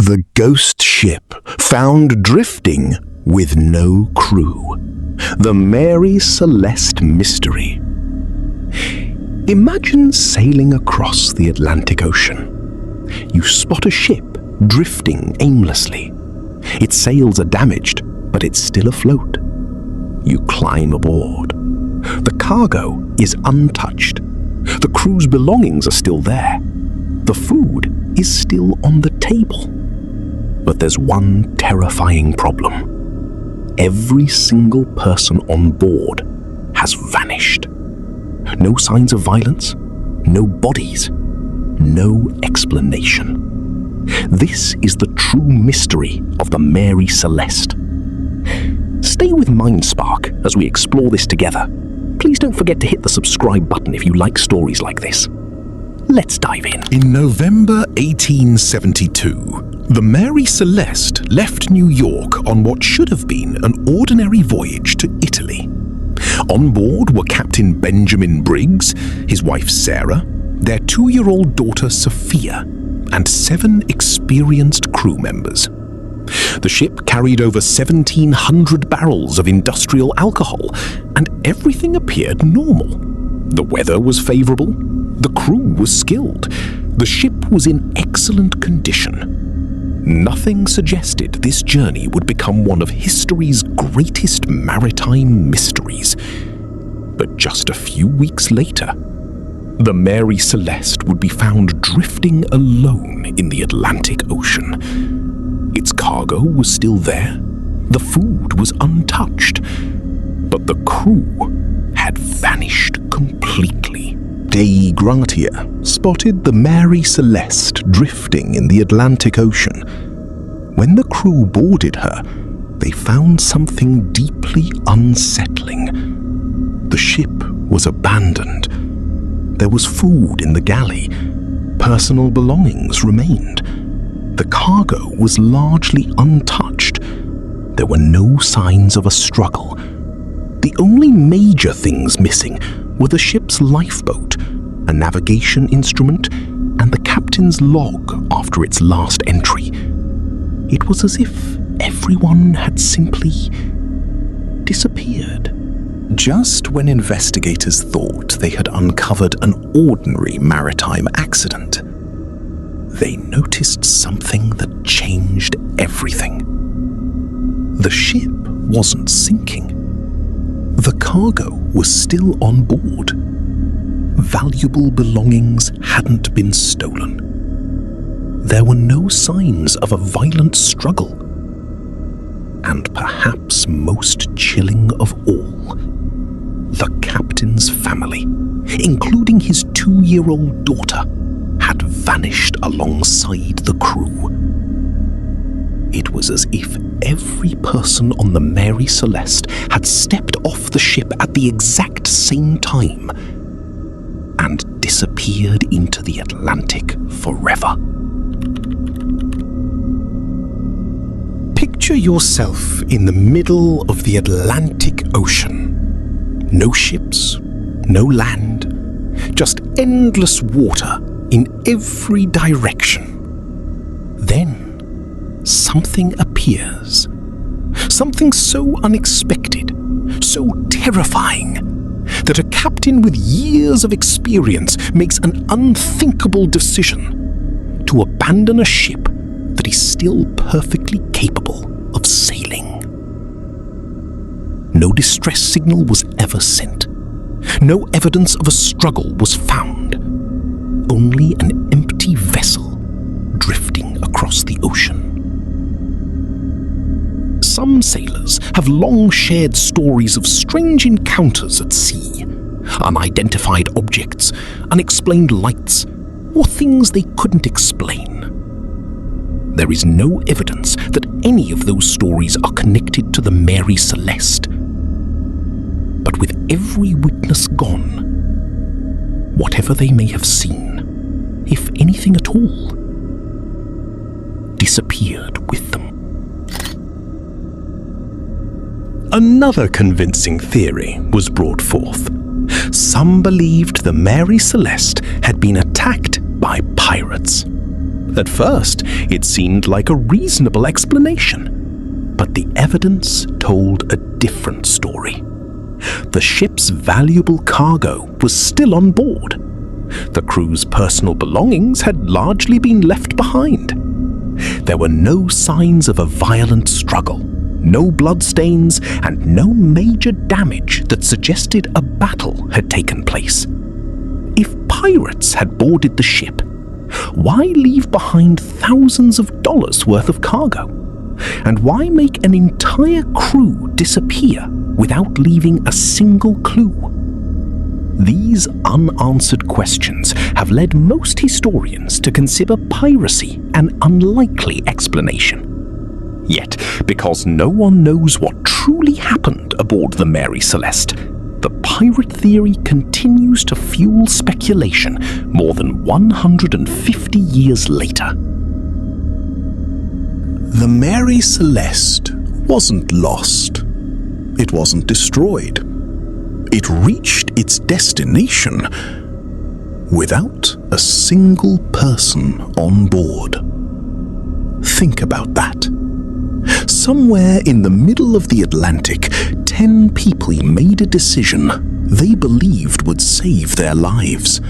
The ghost ship found drifting with no crew. The Mary Celeste mystery. Imagine sailing across the Atlantic Ocean. You spot a ship drifting aimlessly. Its sails are damaged, but it's still afloat. You climb aboard. The cargo is untouched. The crew's belongings are still there. The food is still on the table. But there's one terrifying problem. Every single person on board has vanished. No signs of violence, no bodies, no explanation. This is the true mystery of the Mary Celeste. Stay with MindSpark as we explore this together. Please don't forget to hit the subscribe button if you like stories like this. Let's dive in. In November 1872, the Mary Celeste left New York on what should have been an ordinary voyage to Italy. On board were Captain Benjamin Briggs, his wife Sarah, their 2-year-old daughter Sophia, and 7 experienced crew members. The ship carried over 1,700 barrels of industrial alcohol, and everything appeared normal. The weather was favorable. The crew was skilled. The ship was in excellent condition. Nothing suggested this journey would become one of history's greatest maritime mysteries. But just a few weeks later, the Mary Celeste would be found drifting alone in the Atlantic Ocean. Its cargo was still there. The food was untouched. But the crew had vanished completely. Dei Gratia spotted the Mary Celeste drifting in the Atlantic Ocean. When the crew boarded her, they found something deeply unsettling. The ship was abandoned. There was food in the galley. Personal belongings remained. The cargo was largely untouched. There were no signs of a struggle. The only major things missing were the ship's lifeboat, a navigation instrument, and the captain's log after its last entry. It was as if everyone had simply disappeared. Just when investigators thought they had uncovered an ordinary maritime accident, they noticed something that changed everything. The ship wasn't sinking. The cargo was still on board. Valuable belongings hadn't been stolen. There were no signs of a violent struggle. And perhaps most chilling of all, the captain's family, including his 2-year-old daughter, had vanished alongside the crew. It was as if every person on the Mary Celeste had stepped off the ship at the exact same time and disappeared into the Atlantic forever. Picture yourself in the middle of the Atlantic Ocean. No ships, no land, just endless water in every direction. Then something appears. Something so unexpected, so terrifying, that a captain with years of experience makes an unthinkable decision to abandon a ship that is still perfectly capable of sailing. No distress signal was ever sent. No evidence of a struggle was found. Only an empty vessel drifting across the ocean. Some sailors have long shared stories of strange encounters at sea, unidentified objects, unexplained lights, or things they couldn't explain. There is no evidence that any of those stories are connected to the Mary Celeste. But with every witness gone, whatever they may have seen, if anything at all, disappeared with them. Another convincing theory was brought forth. Some believed the Mary Celeste had been attacked by pirates. At first, it seemed like a reasonable explanation, but the evidence told a different story. The ship's valuable cargo was still on board. The crew's personal belongings had largely been left behind. There were no signs of a violent struggle, no bloodstains, and no major damage that suggested a battle had taken place. If pirates had boarded the ship, why leave behind thousands of dollars worth of cargo? And why make an entire crew disappear without leaving a single clue? These unanswered questions have led most historians to consider piracy an unlikely explanation. Yet, because no one knows what truly happened aboard the Mary Celeste, the pirate theory continues to fuel speculation more than 150 years later. The Mary Celeste wasn't lost. It wasn't destroyed. It reached its destination without a single person on board. Think about that. Somewhere in the middle of the Atlantic, 10 people made a decision they believed would save their lives.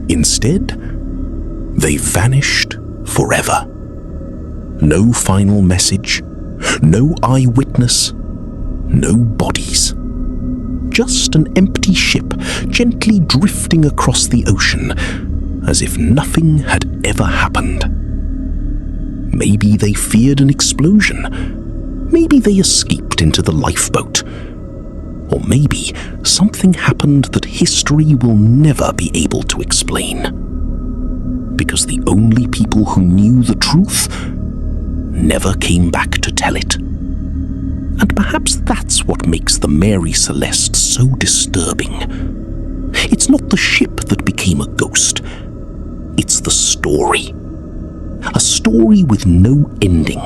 Instead, they vanished forever. No final message, no eyewitness, no bodies. Just an empty ship gently drifting across the ocean as if nothing had ever happened. Maybe they feared an explosion. Maybe they escaped into the lifeboat. Or maybe something happened that history will never be able to explain. Because the only people who knew the truth never came back to tell it. And perhaps that's what makes the Mary Celeste so disturbing. It's not the ship that became a ghost. It's the story. A story with no ending,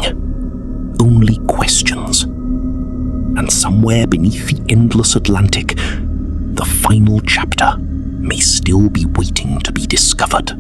only questions. And somewhere beneath the endless Atlantic, the final chapter may still be waiting to be discovered.